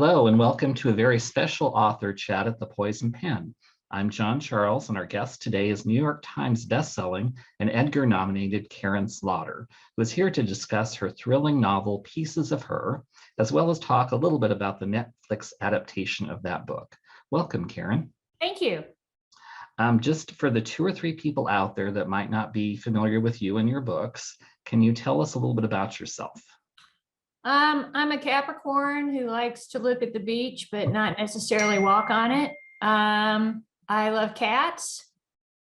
Hello, and welcome to a very special author chat at the Poison Pen. I'm John Charles, and our guest today is New York Times bestselling and Edgar-nominated Karin Slaughter, who is here to discuss her thrilling novel, Pieces of Her, as well as talk a little bit about the Netflix adaptation of that book. Welcome, Karin. Thank you. Just for the 2 or 3 people out there that might not be familiar with you and your books, can you tell us a little bit about yourself? I'm a Capricorn who likes to look at the beach, but not necessarily walk on it. I love cats.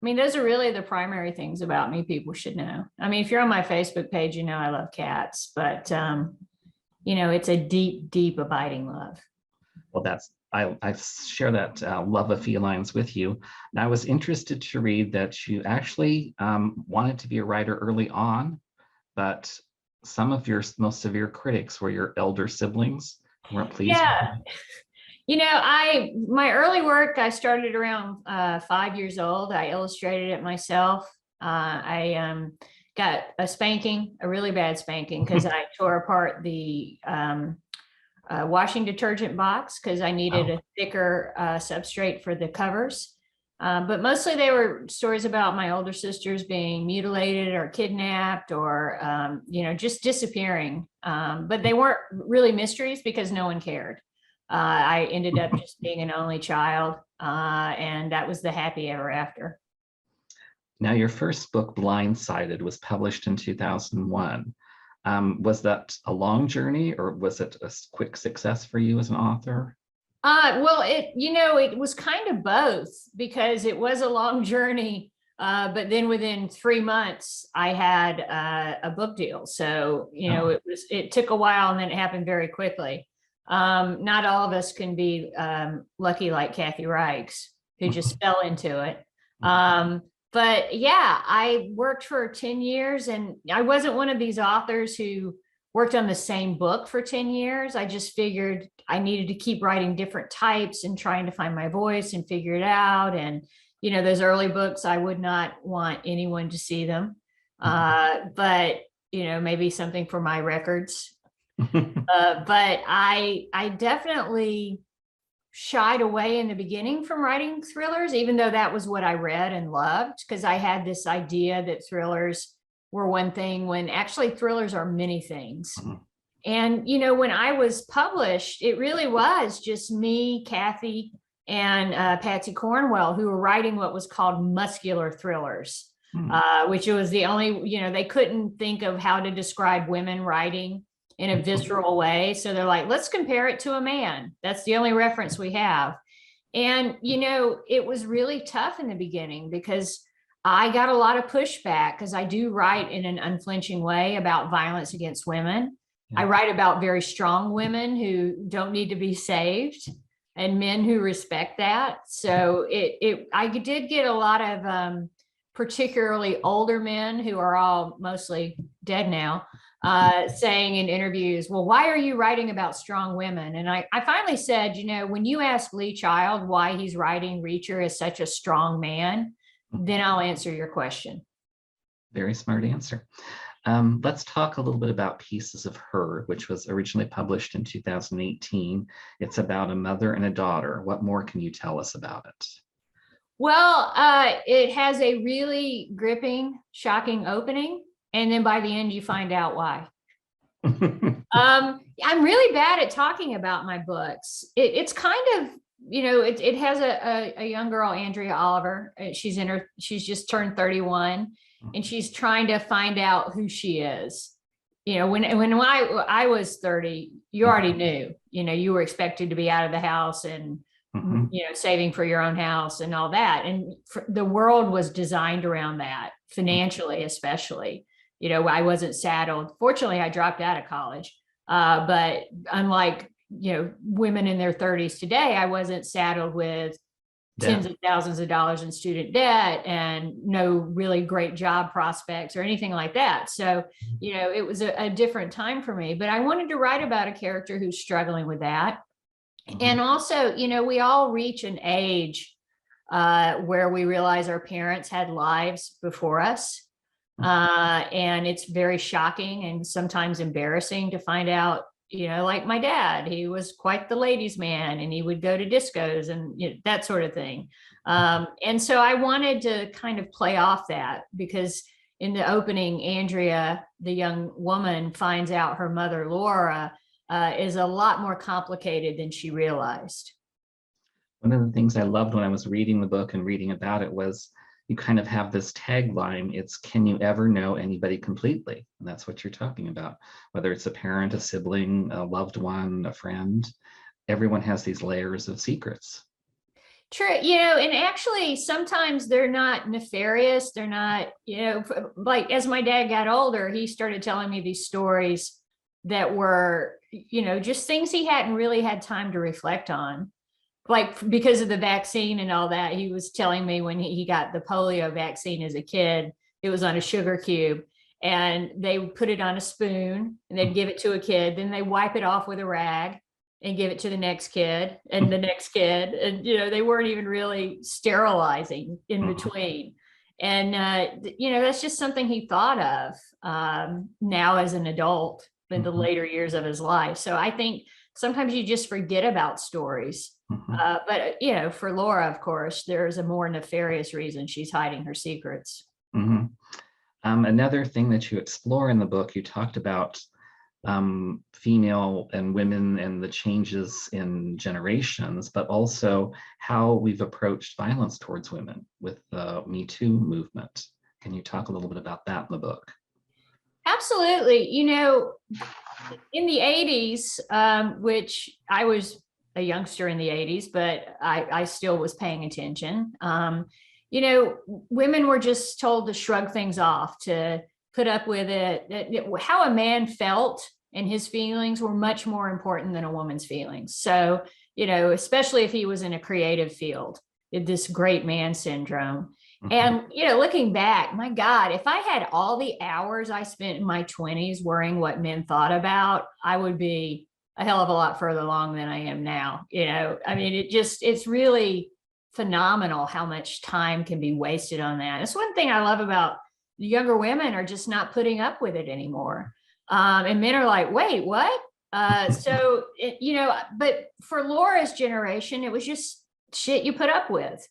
I mean, those are really the primary things about me people should know. I mean, if you're on my Facebook page, you know I love cats, but it's a deep, deep abiding love. Well, I share that love of felines with you. And I was interested to read that you actually wanted to be a writer early on, but some of your most severe critics were your elder siblings who weren't pleased. Yeah. My early work, I started around 5 years old. I illustrated it myself. I got a spanking, a really bad spanking, because I tore apart the washing detergent box because I needed a thicker substrate for the covers. But mostly they were stories about my older sisters being mutilated or kidnapped or, just disappearing. But they weren't really mysteries because no one cared. I ended up just being an only child, and that was the happy ever after. Now, your first book, Blindsided, was published in 2001. Was that a long journey, or was it a quick success for you as an author? Well, it was kind of both, because it was a long journey. But then within 3 months, I had a book deal. So, it took a while, and then it happened very quickly. Not all of us can be lucky like Kathy Reichs, who just fell into it. But yeah, I worked for 10 years, and I wasn't one of these authors who worked on the same book for 10 years. I just figured I needed to keep writing different types and trying to find my voice and figure it out. And, those early books, I would not want anyone to see them. But, maybe something for my records. But I definitely shied away in the beginning from writing thrillers, even though that was what I read and loved, because I had this idea that thrillers were one thing when actually thrillers are many things. And, when I was published, it really was just me, Kathy, and Patsy Cornwell, who were writing what was called muscular thrillers, which was the only, they couldn't think of how to describe women writing in a visceral way. So they're like, let's compare it to a man. That's the only reference we have. And, it was really tough in the beginning because I got a lot of pushback, because I do write in an unflinching way about violence against women. I write about very strong women who don't need to be saved, and men who respect that. So I did get a lot of particularly older men, who are all mostly dead now, saying in interviews, well, why are you writing about strong women? And I finally said, when you ask Lee Child why he's writing Reacher as such a strong man, then I'll answer your question. Very smart answer. Let's talk a little bit about Pieces of Her, which was originally published in 2018. It's about a mother and a daughter. What more can you tell us about it? Well, it has a really gripping, shocking opening. And then by the end, you find out why. I'm really bad at talking about my books. It's kind of, it has a young girl, Andrea Oliver. She's just turned 31, and she's trying to find out who she is. When I was 30, you already knew, you were expected to be out of the house and, saving for your own house and all that. And the world was designed around that, financially, especially. I wasn't saddled. Fortunately, I dropped out of college. But unlike, women in their 30s today, I wasn't saddled with tens of thousands of dollars in student debt and no really great job prospects or anything like that. So, it was a different time for me, but I wanted to write about a character who's struggling with that. And also, we all reach an age where we realize our parents had lives before us. And it's very shocking and sometimes embarrassing to find out like my dad, he was quite the ladies' man, and he would go to discos and that sort of thing. And so I wanted to kind of play off that, because in the opening, Andrea, the young woman, finds out her mother, Laura, is a lot more complicated than she realized. One of the things I loved when I was reading the book and reading about it was you kind of have this tagline, it's can you ever know anybody completely? And that's what you're talking about, whether it's a parent, a sibling, a loved one, a friend, everyone has these layers of secrets. True, and actually sometimes they're not nefarious. They're not, like as my dad got older, he started telling me these stories that were, just things he hadn't really had time to reflect on. Like because of the vaccine and all that, he was telling me when he got the polio vaccine as a kid, it was on a sugar cube, and they would put it on a spoon and they'd give it to a kid. Then they wipe it off with a rag and give it to the next kid and the next kid. And, they weren't even really sterilizing in between. And, that's just something he thought of now as an adult in the later years of his life. So I think sometimes you just forget about stories. But, for Laura, of course, there's a more nefarious reason she's hiding her secrets. Another thing that you explore in the book, you talked about female and women and the changes in generations, but also how we've approached violence towards women with the Me Too movement. Can you talk a little bit about that in the book? Absolutely. In the 80s, which I was a youngster in the 80s, but I still was paying attention. Women were just told to shrug things off, to put up with it. How a man felt and his feelings were much more important than a woman's feelings. So, especially if he was in a creative field, this great man syndrome. And, looking back, my God, if I had all the hours I spent in my 20s worrying what men thought about, I would be a hell of a lot further along than I am now. It's really phenomenal how much time can be wasted on that. That's one thing I love about younger women, are just not putting up with it anymore. And men are like, wait, what? But for Laura's generation, it was just shit you put up with.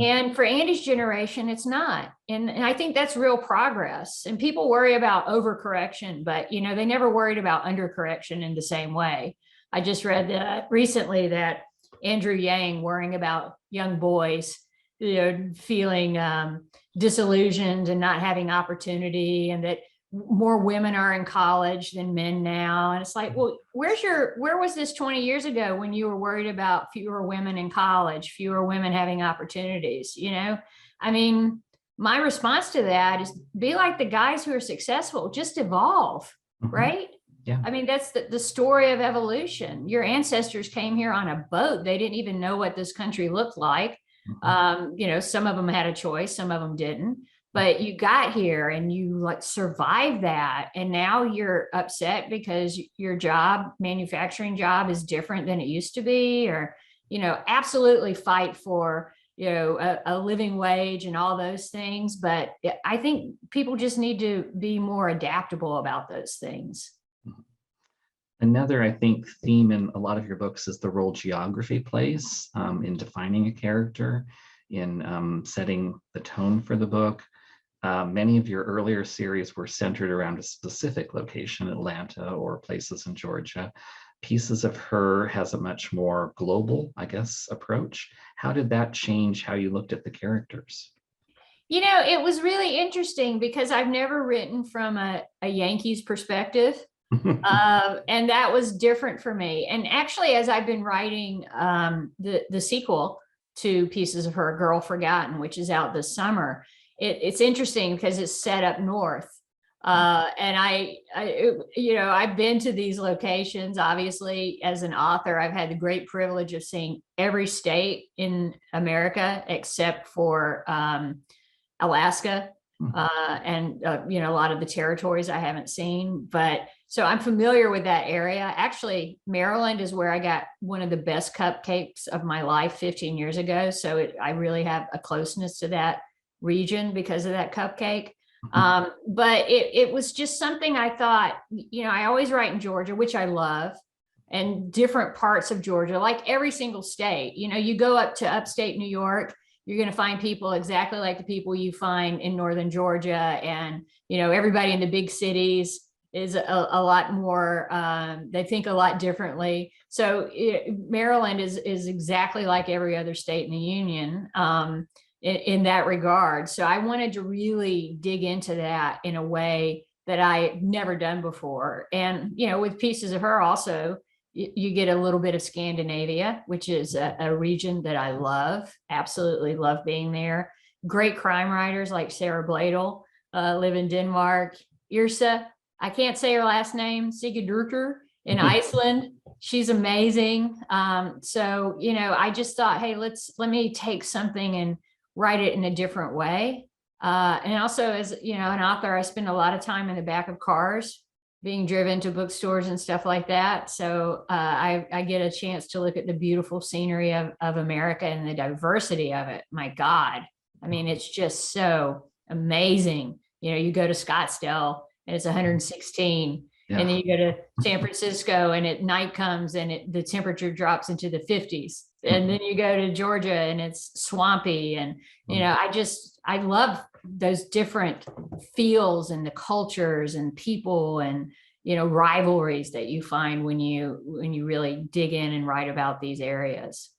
And for Andy's generation, it's not. And I think that's real progress. And people worry about overcorrection, but they never worried about undercorrection in the same way. I just read recently that Andrew Yang worrying about young boys, feeling disillusioned and not having opportunity, and that more women are in college than men now. And it's like, well, where was this 20 years ago when you were worried about fewer women in college, fewer women having opportunities? My response to that is be like the guys who are successful, just evolve, right? Yeah. That's the story of evolution. Your ancestors came here on a boat. They didn't even know what this country looked like. Some of them had a choice, some of them didn't. But you got here and you survived that. And now you're upset because your manufacturing job is different than it used to be, or, absolutely fight for, a living wage and all those things. But I think people just need to be more adaptable about those things. Another, I think, theme in a lot of your books is the role geography plays in defining a character, in setting the tone for the book. Many of your earlier series were centered around a specific location, Atlanta or places in Georgia. Pieces of Her has a much more global, I guess, approach. How did that change how you looked at the characters? It was really interesting because I've never written from a Yankees perspective. And that was different for me. And actually, as I've been writing the sequel to Pieces of Her, Girl Forgotten, which is out this summer, it's interesting because it's set up north. And I've been to these locations. Obviously, as an author, I've had the great privilege of seeing every state in America except for Alaska. And a lot of the territories I haven't seen, but so I'm familiar with that area. Actually, Maryland is where I got one of the best cupcakes of my life 15 years ago. So I really have a closeness to that region because of that cupcake. But it was just something I thought, I always write in Georgia, which I love, and different parts of Georgia, like every single state. You go up to upstate New York, you're going to find people exactly like the people you find in northern Georgia. And, everybody in the big cities is a lot more, they think a lot differently. So Maryland is exactly like every other state in the union. In that regard. So I wanted to really dig into that in a way that I never done before. And, with Pieces of Her also, you get a little bit of Scandinavia, which is a region that I love, absolutely love being there. Great crime writers like Sarah Bladel live in Denmark. Irsa, I can't say her last name, Sigurdurtur in Iceland. She's amazing. So, I just thought, hey, let me take something and write it in a different way. And also, as an author, I spend a lot of time in the back of cars being driven to bookstores and stuff like that. So I get a chance to look at the beautiful scenery of America and the diversity of it. My God. I mean, it's just so amazing. You go to Scottsdale and it's 116. Yeah. And then you go to San Francisco and at night comes and the temperature drops into the 50s. And then you go to Georgia and it's swampy. And, I love those different feels and the cultures and people and, rivalries that you find when you really dig in and write about these areas.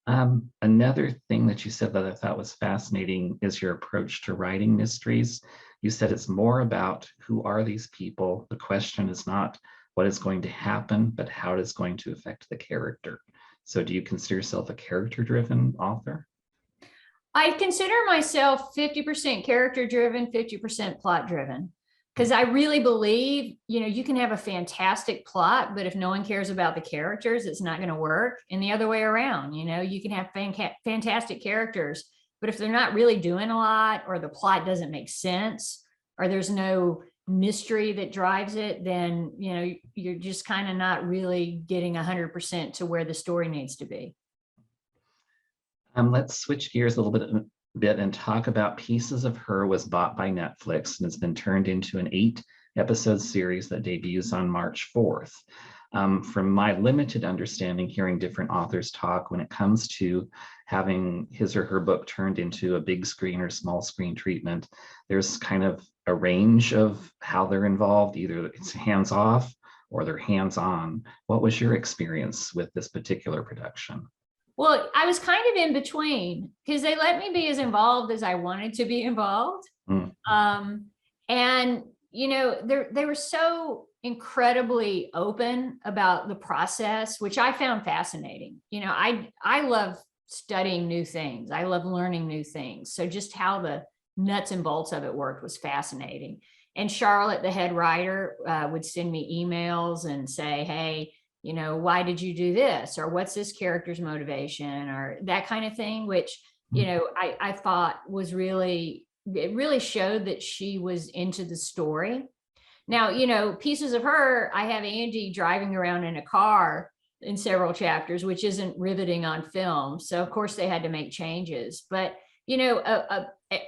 Another thing that you said that I thought was fascinating is your approach to writing mysteries. You said it's more about who are these people? The question is not what is going to happen, but how it is going to affect the character. So do you consider yourself a character-driven author? I consider myself 50% character-driven, 50% plot-driven, because I really believe, you can have a fantastic plot, but if no one cares about the characters, it's not going to work. And the other way around, you can have fantastic characters, but if they're not really doing a lot, or the plot doesn't make sense, or there's no mystery that drives it, then you're just kind of not really getting 100% to where the story needs to be. Let's switch gears a little bit and talk about Pieces of Her was bought by Netflix and it's been turned into an 8-episode series that debuts on March 4th. From my limited understanding, hearing different authors talk, when it comes to having his or her book turned into a big screen or small screen treatment, there's kind of a range of how they're involved. Either it's hands off or they're hands on. What was your experience with this particular production? Well, I was kind of in between because they let me be as involved as I wanted to be involved. And, they were so incredibly open about the process, which I found fascinating. I love studying new things. I love learning new things. So just how the nuts and bolts of it worked was fascinating. And Charlotte, the head writer, would send me emails and say, hey, why did you do this? Or what's this character's motivation? Or that kind of thing, which, I thought was it really showed that she was into the story. Now, Pieces of Her, I have Andy driving around in a car in several chapters, which isn't riveting on film. So of course they had to make changes, but,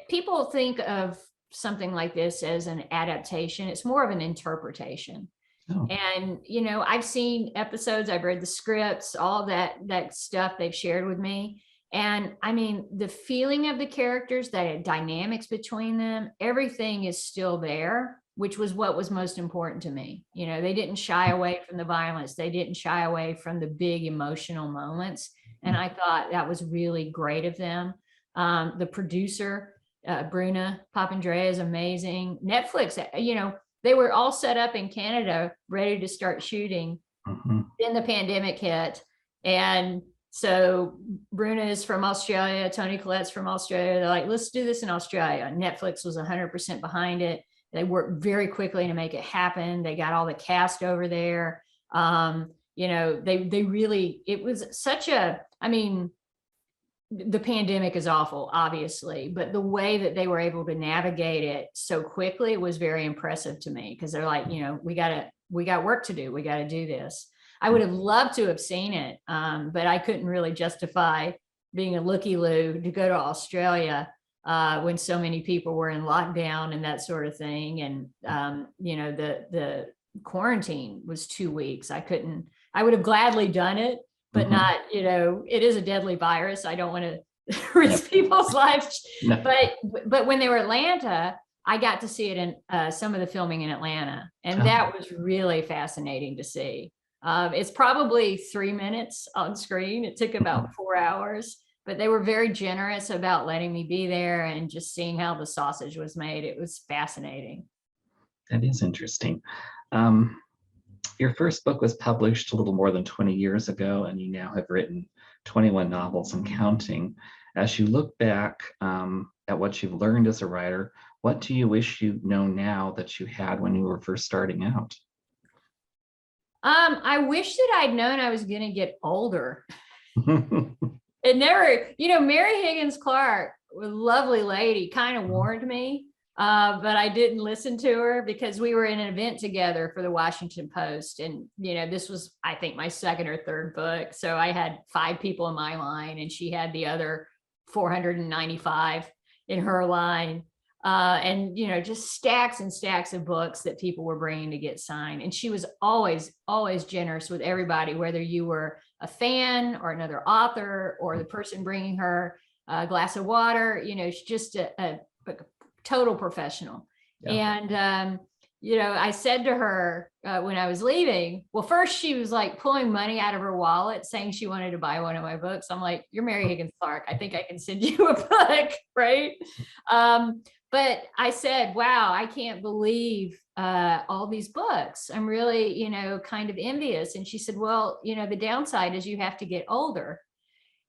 people think of something like this as an adaptation. It's more of an interpretation. Oh. And, I've seen episodes, I've read the scripts, all that stuff they've shared with me. And I mean, the feeling of the characters, that dynamics between them, everything is still there, which was what was most important to me. They didn't shy away from the violence. They didn't shy away from the big emotional moments. And I thought that was really great of them. The producer, Bruna Papandrea, is amazing. Netflix, they were all set up in Canada, ready to start shooting. Then the pandemic hit. And so Bruna is from Australia, Tony Collette's from Australia. They're like, let's do this in Australia. Netflix was 100% behind it. They worked very quickly to make it happen. They got all the cast over there. They really, it was such the pandemic is awful, obviously, but the way that they were able to navigate it so quickly was very impressive to me, because they're like, we got work to do. We got to do this. I would have loved to have seen it, but I couldn't really justify being a looky-loo to go to Australia when so many people were in lockdown and that sort of thing. And, the quarantine was 2 weeks. I would have gladly done it, but not, it is a deadly virus. I don't want to risk people's lives. No. But when they were Atlanta, I got to see it in some of the filming in Atlanta. And that was really fascinating to see. It's probably 3 minutes on screen. It took about 4 hours, but they were very generous about letting me be there and just seeing how the sausage was made. It was fascinating. That is interesting. Your first book was published a little more than 20 years ago, and you now have written 21 novels and counting. As you look back at what you've learned as a writer, what do you wish you know now that you had when you were first starting out? I wish that I'd known I was going to get older. It never, Mary Higgins Clark, a lovely lady, kind of warned me, but I didn't listen to her because we were in an event together for the Washington Post. And, this was, I think, my second or third book. So I had 5 people in my line and she had the other 495 in her line. And, just stacks and stacks of books that people were bringing to get signed. And she was always, always generous with everybody, whether you were a fan or another author or the person bringing her a glass of water. She's just a total professional. Yeah. And, I said to her when I was leaving, well, first she was like pulling money out of her wallet saying she wanted to buy one of my books. I'm like, you're Mary Higgins Clark. I think I can send you a book, right? But I said, wow, I can't believe all these books. I'm really, kind of envious. And she said, well, the downside is you have to get older.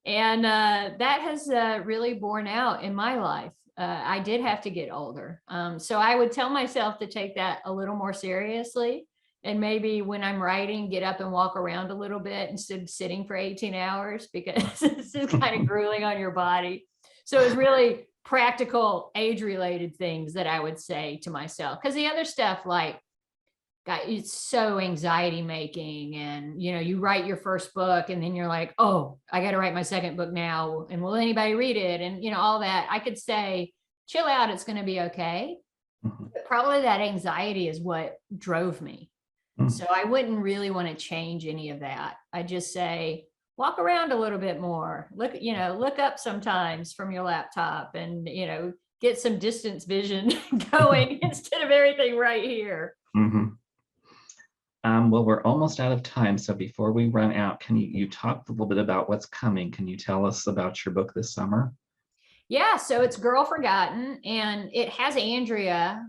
And that has really borne out in my life. I did have to get older. So I would tell myself to take that a little more seriously. And maybe when I'm writing, get up and walk around a little bit instead of sitting for 18 hours, because it's just kind of grueling on your body. So it was really practical age-related things that I would say to myself. Because the other stuff, like, God, it's so anxiety making, and you write your first book and then you're like, oh, I got to write my second book now, and will anybody read it, and all that. I could say, chill out, it's going to be okay. But probably that anxiety is what drove me. So I wouldn't really want to change any of that. I just say, walk around a little bit more, look up sometimes from your laptop, and get some distance vision going instead of everything right here. Well, we're almost out of time. So before we run out, can you talk a little bit about what's coming? Can you tell us about your book this summer? Yeah, so it's Girl Forgotten, and it has Andrea,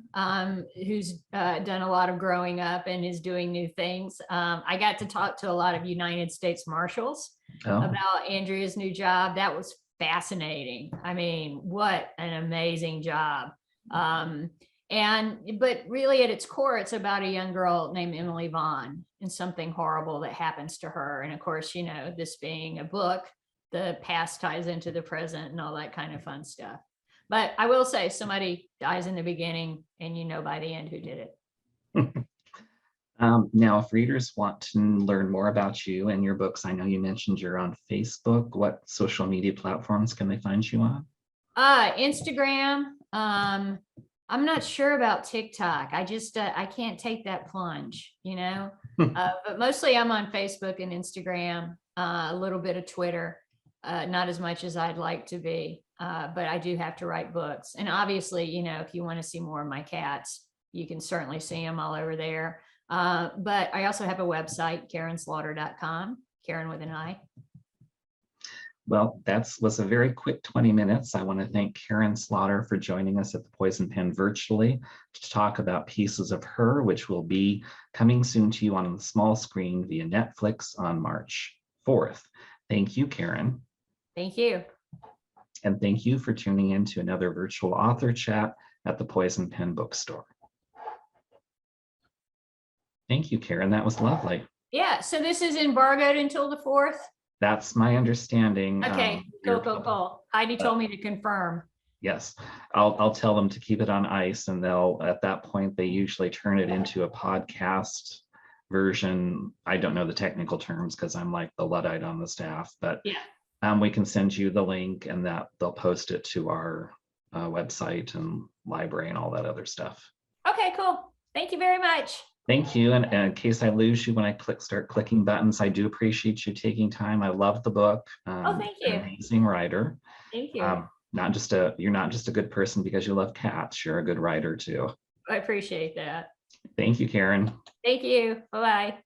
who's done a lot of growing up and is doing new things. I got to talk to a lot of United States Marshals about Andrea's new job. That was fascinating. I mean, what an amazing job. But really at its core, it's about a young girl named Emily Vaughn and something horrible that happens to her. And of course, this being a book, the past ties into the present and all that kind of fun stuff. But I will say, somebody dies in the beginning and by the end who did it. Now, if readers want to learn more about you and your books, I know you mentioned you're on Facebook. What social media platforms can they find you on? Instagram. I'm not sure about TikTok. I just, I can't take that plunge, but mostly I'm on Facebook and Instagram, a little bit of Twitter, not as much as I'd like to be, but I do have to write books. And obviously, if you want to see more of my cats, you can certainly see them all over there. But I also have a website, karinslaughter.com, Karin with an I. Well, that was a very quick 20 minutes. I want to thank Karin Slaughter for joining us at the Poison Pen virtually to talk about pieces of her, which will be coming soon to you on the small screen via Netflix on March 4th. Thank you, Karin. Thank you. And thank you for tuning in to another virtual author chat at the Poison Pen bookstore. Thank you, Karin. That was lovely. Yeah, so this is embargoed until the 4th? That's my understanding. Okay, cool. Heidi told me to confirm. Yes, I'll tell them to keep it on ice, and at that point, they usually turn it into a podcast version. I don't know the technical terms because I'm like the Luddite on the staff, but yeah. We can send you the link, and that they'll post it to our website and library and all that other stuff. Okay, cool. Thank you very much. Thank you. And in case I lose you when I start clicking buttons, I do appreciate you taking time. I love the book. Oh, thank You're you. an amazing writer. Thank you. You're not just a good person because you love cats. You're a good writer too. I appreciate that. Thank you, Karin. Thank you. Bye-bye.